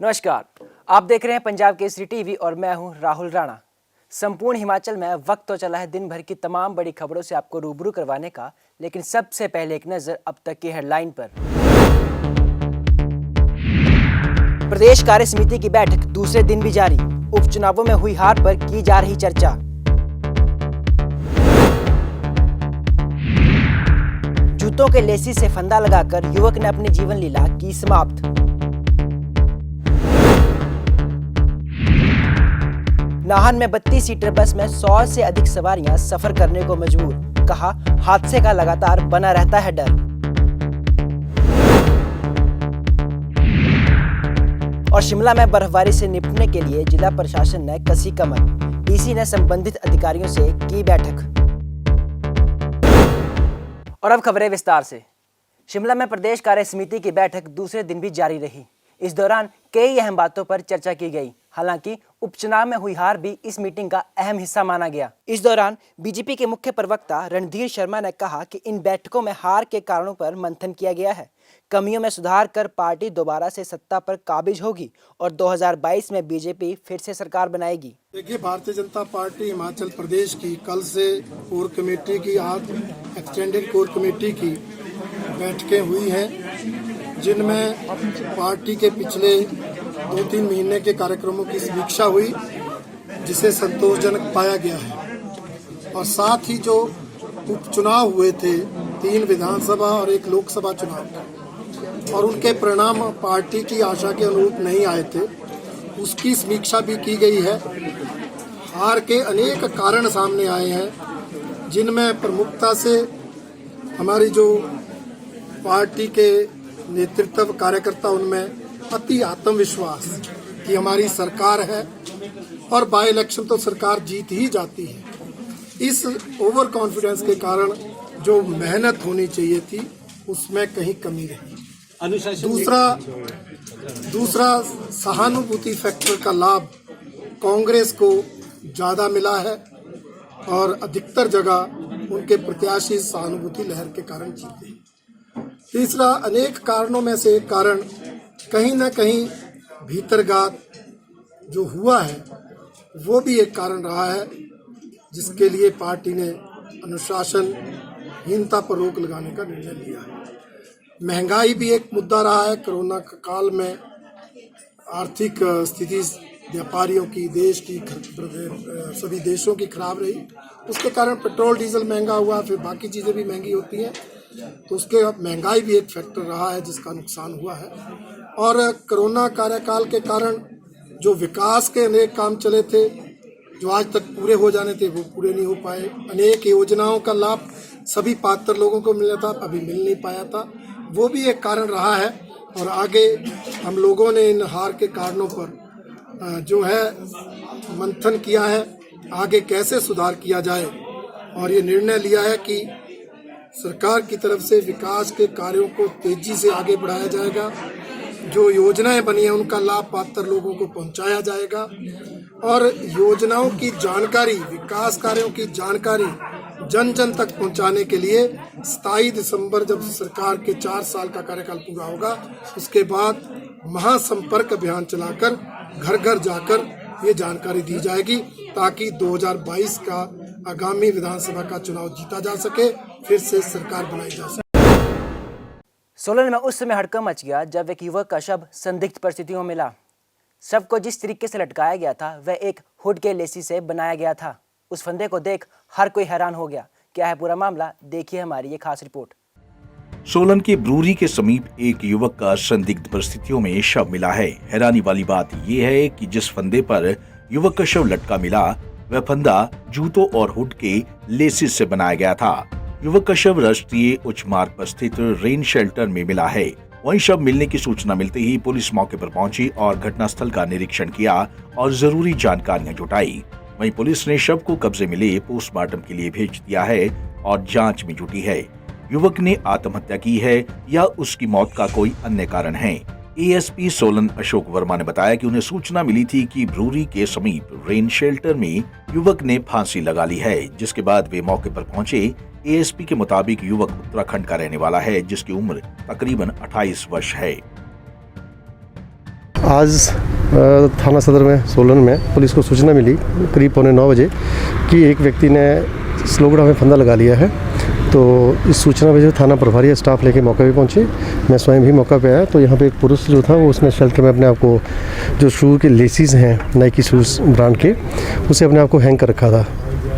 नमस्कार, आप देख रहे हैं पंजाब केसरी टीवी और मैं हूं राहुल राणा। संपूर्ण हिमाचल में वक्त तो चला है दिन भर की तमाम बड़ी खबरों से आपको रूबरू करवाने का, लेकिन सबसे पहले एक नजर अब तक की हेडलाइन पर। प्रदेश कार्य समिति की बैठक दूसरे दिन भी जारी, उपचुनावों में हुई हार पर की जा रही चर्चा। जूतों के लेसी से फंदा लगाकर युवक ने अपनी जीवन लीला की समाप्त। नाहन में 32 सीटर बस में 100 से अधिक सवारियां सफर करने को मजबूर, कहा हादसे का लगातार बना रहता है डर। और शिमला में बर्फबारी से निपटने के लिए जिला प्रशासन ने कसी कमर, डीसी ने संबंधित अधिकारियों से की बैठक। और अब खबरें विस्तार से। शिमला में प्रदेश कार्य समिति की बैठक दूसरे दिन भी जारी रही। इस दौरान कई अहम बातों पर चर्चा की गई। हालांकि उपचुनाव में हुई हार भी इस मीटिंग का अहम हिस्सा माना गया। इस दौरान बीजेपी के मुख्य प्रवक्ता रणधीर शर्मा ने कहा कि इन बैठकों में हार के कारणों पर मंथन किया गया है। कमियों में सुधार कर पार्टी दोबारा से सत्ता पर काबिज होगी और 2022 में बीजेपी फिर से सरकार बनाएगी। देखिए, भारतीय जनता पार्टी हिमाचल प्रदेश की कल से कोर कमेटी की, आज एक्सटेंडेड कोर कमेटी की बैठकें हुई हैं, जिनमें पार्टी के पिछले 2-3 महीने के कार्यक्रमों की समीक्षा हुई, जिसे संतोषजनक पाया गया है। और साथ ही जो उपचुनाव हुए थे, 3 विधानसभा और 1 लोकसभा चुनाव, और उनके परिणाम पार्टी की आशा के अनुरूप नहीं आए थे, उसकी समीक्षा भी की गई है। हार के अनेक कारण सामने आए हैं, जिनमें प्रमुखता से हमारी जो पार्टी के नेतृत्व कार्यकर्ता, उनमें अति आत्मविश्वास कि हमारी सरकार है और बाई इलेक्शन तो सरकार जीत ही जाती है, इस ओवर कॉन्फिडेंस के कारण जो मेहनत होनी चाहिए थी उसमें कहीं कमी रही। दूसरा सहानुभूति फैक्टर का लाभ कांग्रेस को ज्यादा मिला है और अधिकतर जगह उनके प्रत्याशी सहानुभूति लहर के कारण जीते। तीसरा, अनेक कारणों में से एक कारण कहीं न कहीं भीतरगात जो हुआ है वो भी एक कारण रहा है, जिसके लिए पार्टी ने अनुशासनहीनता पर रोक लगाने का निर्णय लिया है। महंगाई भी एक मुद्दा रहा है। कोरोना काल में आर्थिक स्थिति व्यापारियों की, देश की, सभी देशों की खराब रही। उसके कारण पेट्रोल डीजल महंगा हुआ, फिर बाकी चीज़ें भी महंगी होती हैं, तो उसके महंगाई भी एक फैक्टर रहा है जिसका नुकसान हुआ है। और कोरोना कार्यकाल के कारण जो विकास के अनेक काम चले थे, जो आज तक पूरे हो जाने थे, वो पूरे नहीं हो पाए। अनेक योजनाओं का लाभ सभी पात्र लोगों को मिलना था, अभी मिल नहीं पाया था, वो भी एक कारण रहा है। और आगे हम लोगों ने इन हार के कारणों पर जो है मंथन किया है, आगे कैसे सुधार किया जाए, और ये निर्णय लिया है कि सरकार की तरफ से विकास के कार्यों को तेजी से आगे बढ़ाया जाएगा। जो योजनाएं बनी हैं उनका लाभ पात्र लोगों को पहुंचाया जाएगा, और योजनाओं की जानकारी, विकास कार्यों की जानकारी जन जन तक पहुंचाने के लिए 27 दिसंबर जब सरकार के 4 साल का कार्यकाल पूरा होगा, उसके बाद महासंपर्क अभियान चलाकर घर घर जाकर ये जानकारी दी जाएगी, ताकि 2022 का आगामी विधानसभा का चुनाव जीता जा सके, फिर से सरकार बनाई जा सके। सोलन में उस समय हड़कंप मच गया जब एक युवक का शव संदिग्ध परिस्थितियों में मिला। शव को जिस तरीके से लटकाया गया था वह एक हुड के लेसी से बनाया गया था। उस फंदे को देख हर कोई हैरान हो गया। क्या है पूरा मामला, देखिए हमारी ये खास रिपोर्ट। सोलन के ब्रूरी के समीप एक युवक का संदिग्ध परिस्थितियों में शव मिला है। हैरानी वाली बात यह है कि जिस फंदे पर युवक का शव लटका मिला, वह फंदा जूतों और हुड के लेसिस से बनाया गया था। युवक का शव राष्ट्रीय उच्च मार्ग पर स्थित रेन शेल्टर में मिला है। वहीं शव मिलने की सूचना मिलते ही पुलिस मौके पर पहुंची और घटनास्थल का निरीक्षण किया और जरूरी जानकारियां जुटाई। वहीं पुलिस ने शव को कब्जे में ले पोस्टमार्टम के लिए भेज दिया है और जांच में जुटी है। युवक ने आत्महत्या की है या उसकी मौत का कोई अन्य कारण है। एएसपी सोलन अशोक वर्मा ने बताया कि उन्हें सूचना मिली थी कि ब्रूरी के समीप रेन शेल्टर में युवक ने फांसी लगा ली है, जिसके बाद वे मौके पर पहुंचे। एएसपी के मुताबिक युवक उत्तराखंड का रहने वाला है, जिसकी उम्र तकरीबन 28 वर्ष है। आज थाना सदर में सोलन में पुलिस को सूचना मिली करीब 8:45 बजे कि एक व्यक्ति ने स्लोगड़ा में फंदा लगा लिया है। तो इस सूचना पर जो थाना प्रभारी स्टाफ लेके मौके पे पहुंचे, मैं स्वयं भी मौका पे आया। तो यहाँ पे एक पुरुष जो था वो उसने शेल्टर में अपने आप को, जो शू के लेसिस हैं नाइकी शूज़ ब्रांड के, उसे अपने आप को हैंग कर रखा था।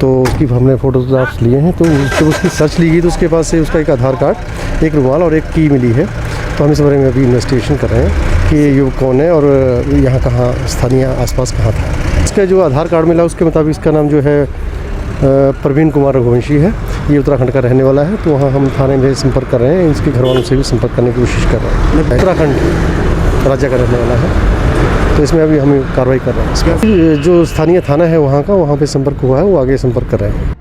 तो उसकी हमने फोटोग्राफ्स लिए हैं। तो जब उसकी सर्च ली गई तो उसके पास से उसका एक आधार कार्ड, एक रुमाल और एक की मिली है। तो हम इस बारे में अभी इन्वेस्टिगेशन कर रहे हैं कि ये कौन है और यहाँ कहाँ स्थानीय आसपास कहाँ था। इसका जो आधार कार्ड मिला उसके मुताबिक इसका नाम जो है प्रवीण कुमार रघुवंशी है। ये उत्तराखंड का रहने वाला है। तो वहाँ हम थाने में संपर्क कर रहे हैं, इसके घर वालों से भी संपर्क करने की कोशिश कर रहे हैं। उत्तराखंड राज्य का रहने वाला है। तो इसमें अभी हम कार्रवाई कर रहे हैं। इसमें जो स्थानीय थाना है वहाँ पे संपर्क हुआ है, वो आगे संपर्क कर रहे हैं।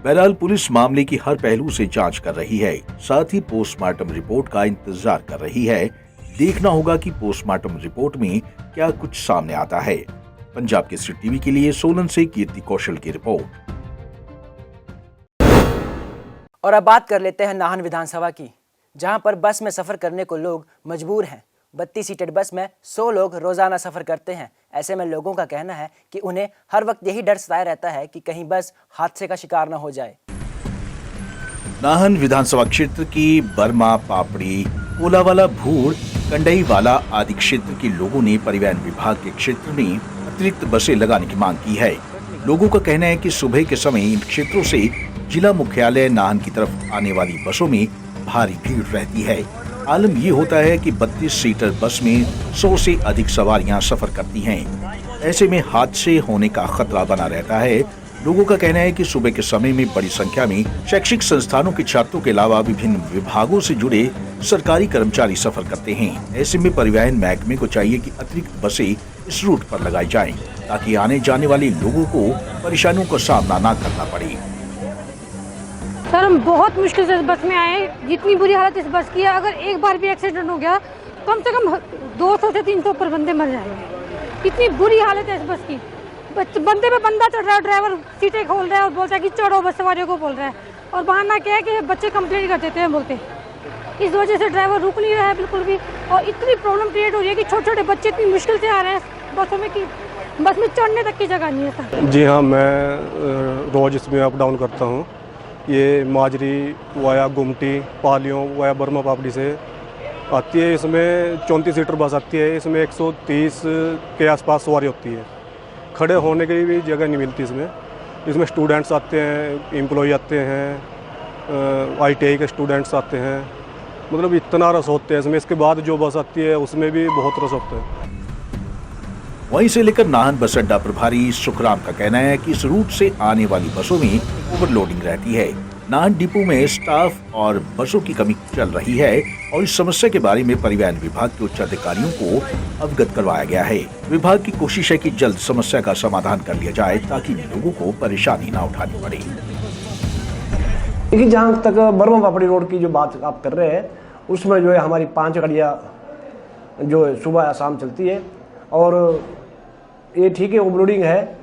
बहरहाल पुलिस मामले की हर पहलू से जांच कर रही है, साथ ही पोस्टमार्टम रिपोर्ट का इंतजार कर रही है। देखना होगा कि पोस्टमार्टम रिपोर्ट में क्या कुछ सामने आता है। पंजाब केसरी टीवी के लिए सोलन से कीर्ति कौशल की रिपोर्ट। और अब बात कर लेते हैं नाहन विधानसभा की, जहां पर बस में सफर करने को लोग मजबूर हैं। 32 सीटेड बस में 100 लोग रोजाना सफर करते हैं। ऐसे में लोगों का कहना है कि उन्हें हर वक्त यही डर सताया रहता है कि कहीं बस हादसे का शिकार न हो जाए। नाहन विधानसभा क्षेत्र की बर्मा, पापड़ी, कोलावाला, भूड़, कंडईवाला आदि क्षेत्र के लोगों ने परिवहन विभाग के क्षेत्र में अतिरिक्त बसें लगाने की मांग की है। लोगों का कहना है कि सुबह के समय इन क्षेत्रों से जिला मुख्यालय नाहन की तरफ आने वाली बसों में भारी भीड़ रहती है। आलम ये होता है कि 32 सीटर बस में 100 से अधिक सवारियां सफर करती हैं। ऐसे में हादसे होने का खतरा बना रहता है। लोगों का कहना है कि सुबह के समय में बड़ी संख्या में शैक्षिक संस्थानों के छात्रों के अलावा विभिन्न विभागों से जुड़े सरकारी कर्मचारी सफर करते हैं। ऐसे में परिवहन महकमे को चाहिए कि अतिरिक्त बसें इस रूट पर लगाई जाएं, ताकि आने जाने वाले लोगों को परेशानियों का सामना न करना पड़े। सर, हम बहुत मुश्किल से इस बस में आए। जितनी बुरी हालत इस बस की है, अगर एक बार भी एक्सीडेंट हो गया कम से कम 200 से 300 पर बंदे मर जाएंगे। इतनी बुरी हालत है इस बस की। बंदे पे बंदा चढ़ रहा है, ड्राइवर सीटें खोल रहा है और बोलता है कि चढ़ो, बस सवारियों को बोल रहा है। और बहाना क्या है कि बच्चे कंप्लेंट कर देते हैं बोलते। इस वजह से ड्राइवर रुक नहीं रहा है बिल्कुल भी। और इतनी प्रॉब्लम क्रिएट हो रही है कि छोटे छोटे बच्चे इतनी मुश्किल से आ रहे हैं बसों में कि बस में चढ़ने तक की जगह नहीं है सर। जी हाँ, मैं रोज़ इसमें अप डाउन करता हूँ। ये माजरी वाया गुमटी, पालियों वाया बर्मा पापड़ी से आती है। इसमें 34 सीटर बस आती है। इसमें 130 के आसपास सवारी होती है। खड़े होने की भी जगह नहीं मिलती इसमें स्टूडेंट्स आते हैं, एम्प्लॉय आते हैं, ITI के स्टूडेंट्स आते हैं। मतलब इतना रस होते हैं इसमें। इसके बाद जो बस आती है उसमें भी बहुत रस होता है। वहीं से लेकर नाहन बस अड्डा प्रभारी सुखराम का कहना है कि इस रूट से आने वाली बसों में ओवरलोडिंग रहती है। नाहन डिपो में स्टाफ और बसों की कमी चल रही है और इस समस्या के बारे में परिवहन विभाग के उच्च अधिकारियों को अवगत करवाया गया है। विभाग की कोशिश है कि जल्द समस्या का समाधान कर लिया जाए, ताकि लोगों को परेशानी न उठानी पड़े। देखिए, जहाँ तक बर्मा पापड़ी रोड की जो बात आप कर रहे हैं, उसमें जो है हमारी 5 गाड़ियाँ जो है सुबह या शाम चलती है। और ये ठीक है, ओवरलोडिंग है,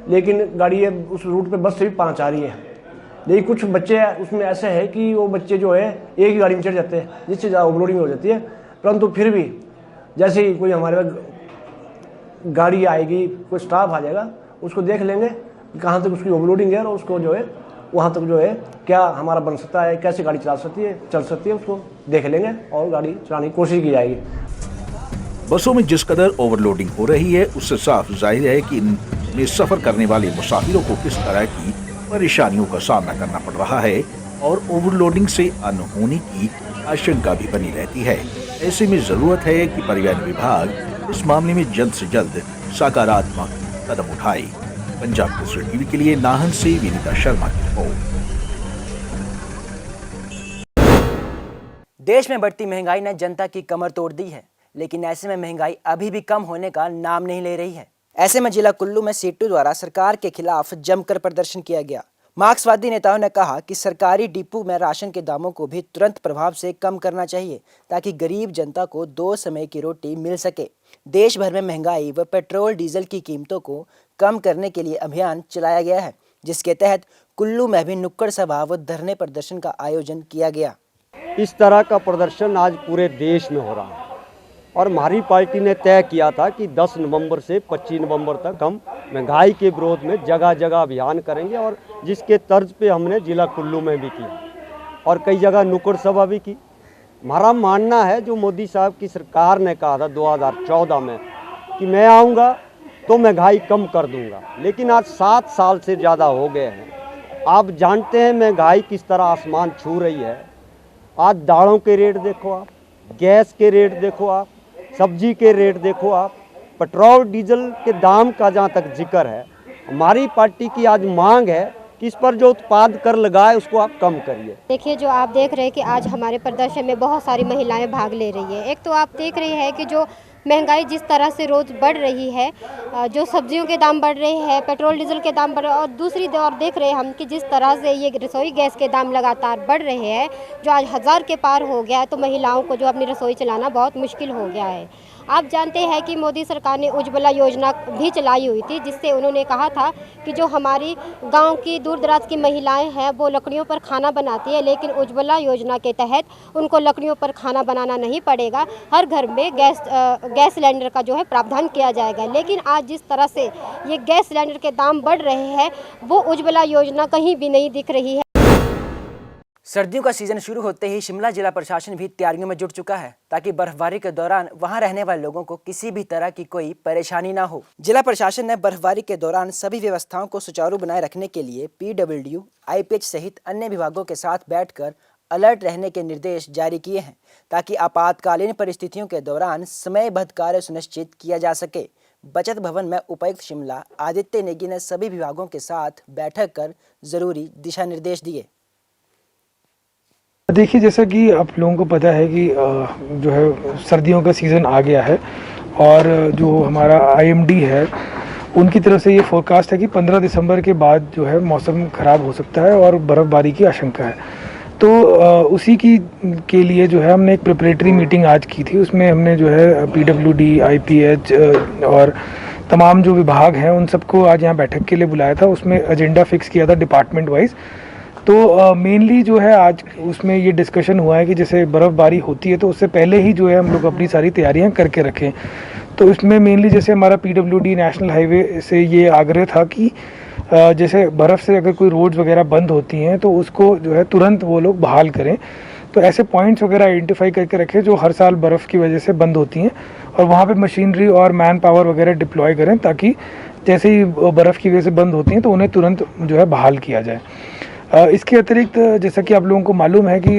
लेकिन गाड़ी उस रूट पे बस से भी 5 आ रही है। लेकिन कुछ बच्चे उसमें ऐसे हैं कि वो बच्चे जो है एक ही गाड़ी में चढ़ जाते हैं, जिससे ज़्यादा ओवरलोडिंग हो जाती है। परंतु फिर भी जैसे ही कोई हमारे पास गाड़ी आएगी, कोई स्टाफ आ जाएगा, उसको देख लेंगे कहाँ तक उसकी ओवरलोडिंग है और उसको जो है वहाँ तक जो है क्या हमारा बन सकता है, कैसे गाड़ी चल सकती है, उसको देख लेंगे और गाड़ी चलाने की कोशिश की जाएगी। बसों में जिस कदर ओवरलोडिंग हो रही है, उससे साफ जाहिर है कि इनमें सफर करने वाले मुसाफिरों को किस तरह की परेशानियों का सामना करना पड़ रहा है और ओवरलोडिंग से अनहोनी की आशंका भी बनी रहती है। ऐसे में जरूरत है कि परिवहन विभाग इस मामले में जल्द से जल्द सकारात्मक कदम उठाए। पंजाब केसरी टीवी के लिए नाहन से विनीता शर्मा की रिपोर्ट। देश में बढ़ती महंगाई ने जनता की कमर तोड़ दी है, लेकिन ऐसे में महंगाई अभी भी कम होने का नाम नहीं ले रही है। ऐसे में जिला कुल्लू में सीटू द्वारा सरकार के खिलाफ जमकर प्रदर्शन किया गया। मार्क्सवादी नेताओं ने कहा कि सरकारी डिपो में राशन के दामों को भी तुरंत प्रभाव से कम करना चाहिए, ताकि गरीब जनता को 2 समय की रोटी मिल सके। देश भर में महंगाई व पेट्रोल डीजल की कीमतों को कम करने के लिए अभियान चलाया गया है, जिसके तहत कुल्लू में भी नुक्कड़ सभा व धरने प्रदर्शन का आयोजन किया गया। इस तरह का प्रदर्शन आज पूरे देश में हो रहा है और हमारी पार्टी ने तय किया था कि 10 नवंबर से 25 नवंबर तक हम महंगाई के विरोध में जगह जगह अभियान करेंगे, और जिसके तर्ज पे हमने जिला कुल्लू में भी किया और कई जगह नुक्कड़ सभा भी की। हमारा मानना है जो मोदी साहब की सरकार ने कहा था 2014 में कि मैं आऊँगा तो महंगाई कम कर दूंगा, लेकिन आज 7 साल से ज़्यादा हो गए हैं। आप जानते हैं महंगाई किस तरह आसमान छू रही है। आज दालों के रेट देखो आप, गैस के रेट देखो आप, सब्जी के रेट देखो आप, पेट्रोल डीजल के दाम का जहाँ तक जिक्र है, हमारी पार्टी की आज मांग है कि इस पर जो उत्पाद कर लगाए उसको आप कम करिए। देखिए, जो आप देख रहे हैं कि आज हमारे प्रदर्शन में बहुत सारी महिलाएं भाग ले रही है। एक तो आप देख रहे हैं कि जो महंगाई जिस तरह से रोज़ बढ़ रही है, जो सब्जियों के दाम बढ़ रहे हैं, पेट्रोल डीजल के दाम बढ़ रहे हैं, और दूसरी ओर देख रहे हैं हम कि जिस तरह से ये रसोई गैस के दाम लगातार बढ़ रहे हैं, जो आज 1000 के पार हो गया है, तो महिलाओं को जो अपनी रसोई चलाना बहुत मुश्किल हो गया है। आप जानते हैं कि मोदी सरकार ने उज्ज्वला योजना भी चलाई हुई थी, जिससे उन्होंने कहा था कि जो हमारी गांव की दूर दराज की महिलाएं हैं वो लकड़ियों पर खाना बनाती है, लेकिन उज्ज्वला योजना के तहत उनको लकड़ियों पर खाना बनाना नहीं पड़ेगा। हर घर में गैस सिलेंडर का जो है प्रावधान किया जाएगा। लेकिन आज जिस तरह से ये गैस सिलेंडर के दाम बढ़ रहे हैं, वो उज्ज्वला योजना कहीं भी नहीं दिख रही है। सर्दियों का सीजन शुरू होते ही शिमला जिला प्रशासन भी तैयारियों में जुट चुका है ताकि बर्फबारी के दौरान वहां रहने वाले लोगों को किसी भी तरह की कोई परेशानी ना हो। जिला प्रशासन ने बर्फबारी के दौरान सभी व्यवस्थाओं को सुचारू बनाए रखने के लिए PWD, IPH सहित अन्य विभागों के साथ बैठकर अलर्ट रहने के निर्देश जारी किए हैं ताकि आपातकालीन परिस्थितियों के दौरान समयबद्ध कार्य सुनिश्चित किया जा सके। बचत भवन में उपायुक्त शिमला आदित्य नेगी ने सभी विभागों के साथ बैठक कर जरूरी दिशा निर्देश दिए। देखिए, जैसा कि आप लोगों को पता है कि जो है सर्दियों का सीज़न आ गया है, और जो हमारा IMD है उनकी तरफ से ये फोरकास्ट है कि 15 दिसंबर के बाद जो है मौसम ख़राब हो सकता है और बर्फ़बारी की आशंका है। तो उसी के लिए जो है हमने एक प्रिपरेटरी मीटिंग आज की थी। उसमें हमने जो है PWD, IPH और तमाम जो विभाग हैं उन सबको आज यहाँ बैठक के लिए बुलाया था। उसमें एजेंडा फिक्स किया था डिपार्टमेंट वाइज। तो मेनली जो है आज उसमें ये डिस्कशन हुआ है कि जैसे बर्फ़बारी होती है तो उससे पहले ही जो है हम लोग अपनी सारी तैयारियां करके रखें। तो इसमें मेनली जैसे हमारा PWD नेशनल हाईवे से ये आग्रह था कि जैसे बर्फ़ से अगर कोई रोड्स वगैरह बंद होती हैं तो उसको जो है तुरंत वो लोग बहाल करें। तो ऐसे पॉइंट्स वगैरह आइडेंटिफाई करके रखें जो हर साल बर्फ़ की वजह से बंद होती हैं, और वहाँ पे मशीनरी और मैन पावर वगैरह डिप्लॉय करें ताकि जैसे ही बर्फ़ की वजह से बंद होती हैं तो उन्हें तुरंत जो है बहाल किया जाए। इसके अतिरिक्त जैसा कि आप लोगों को मालूम है कि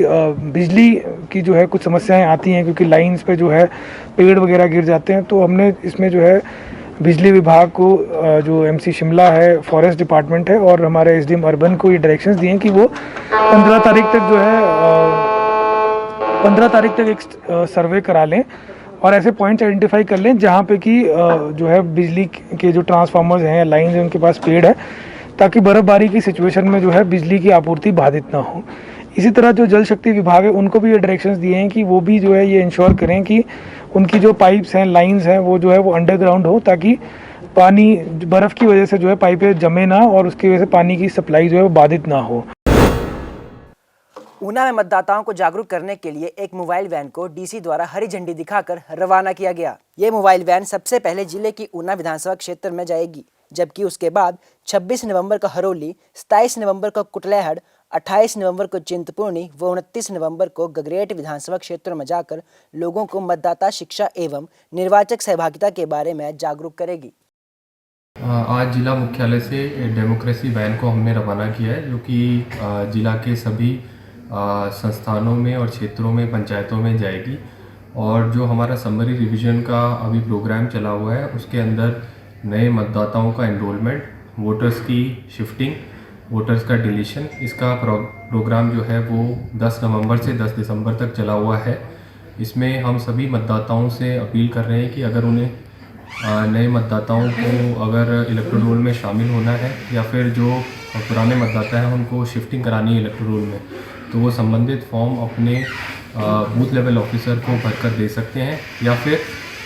बिजली की जो है कुछ समस्याएं आती हैं क्योंकि लाइंस पे जो है पेड़ वगैरह गिर जाते हैं। तो हमने इसमें जो है बिजली विभाग को, जो MC शिमला है, फॉरेस्ट डिपार्टमेंट है और हमारे SDM अर्बन को ये डायरेक्शंस दिए हैं कि वो 15 तारीख तक जो है 15 तारीख तक एक सर्वे करा लें और ऐसे पॉइंट्स आइडेंटिफाई कर लें जहाँ पे कि जो है बिजली के जो ट्रांसफार्मर्स हैं या लाइन्स हैं उनके पास पेड़ है, ताकि बर्फबारी की सिचुएशन में जो है बिजली की आपूर्ति बाधित ना हो। इसी तरह जो जल शक्ति विभाग है उनको भी ये डायरेक्शंस दिए हैं कि वो भी जो है ये इंश्योर करें कि उनकी जो पाइप्स हैं, लाइंस हैं, वो जो है वो अंडरग्राउंड हो ताकि पानी बर्फ़ की वजह से जो है पाइपें जमे ना और उसकी वजह से पानी की सप्लाई जो है वो बाधित ना हो। ऊना में मतदाताओं को जागरूक करने के लिए एक मोबाइल वैन को DC द्वारा हरी झंडी दिखाकर रवाना किया गया। ये मोबाइल वैन सबसे पहले जिले की ऊना विधानसभा क्षेत्र में जाएगी, जबकि उसके बाद 26 नवंबर को हरोली, 27 नवंबर को कुटलैहड़, 28 नवंबर को चिंतपूर्णी व 29 नवंबर को गगरेट विधानसभा क्षेत्र में जाकर लोगों को मतदाता शिक्षा एवं निर्वाचक सहभागिता के बारे में जागरूक करेगी। आज जिला मुख्यालय से डेमोक्रेसी वैन को हमने रवाना किया है, जो कि जिला के सभी संस्थानों में और क्षेत्रों में, पंचायतों में जाएगी। और जो हमारा समरी रिवीजन का अभी प्रोग्राम चला हुआ है उसके अंदर नए मतदाताओं का एनरोलमेंट, वोटर्स की शिफ्टिंग, वोटर्स का डिलीशन, इसका प्रोग्राम जो है वो 10 नवंबर से 10 दिसंबर तक चला हुआ है। इसमें हम सभी मतदाताओं से अपील कर रहे हैं कि अगर उन्हें नए मतदाताओं को अगर इलेक्टोरल रोल में शामिल होना है या फिर जो पुराने मतदाता हैं उनको शिफ्टिंग करानी है इलेक्टोरल रोल में, तो वो संबंधित फॉर्म अपने बूथ लेवल ऑफिसर को भरकर दे सकते हैं, या फिर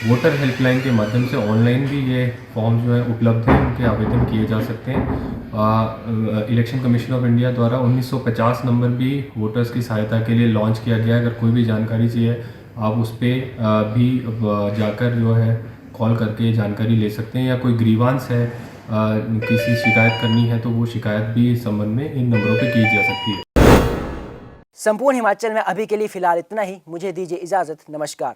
वोटर हेल्पलाइन के माध्यम से ऑनलाइन भी ये फॉर्म जो है उपलब्ध हैं, उनके आवेदन किए जा सकते हैं। इलेक्शन कमीशन ऑफ इंडिया द्वारा 1950 नंबर भी वोटर्स की सहायता के लिए लॉन्च किया गया है। अगर कोई भी जानकारी चाहिए आप उस पर भी जाकर जो है कॉल करके जानकारी ले सकते हैं, या कोई ग्रीवांस है, किसी शिकायत करनी है तो वो शिकायत भी इस संबंध में इन नंबरों पे की जा सकती है। संपूर्ण हिमाचल में अभी के लिए फिलहाल इतना ही। मुझे दीजिए इजाजत। नमस्कार।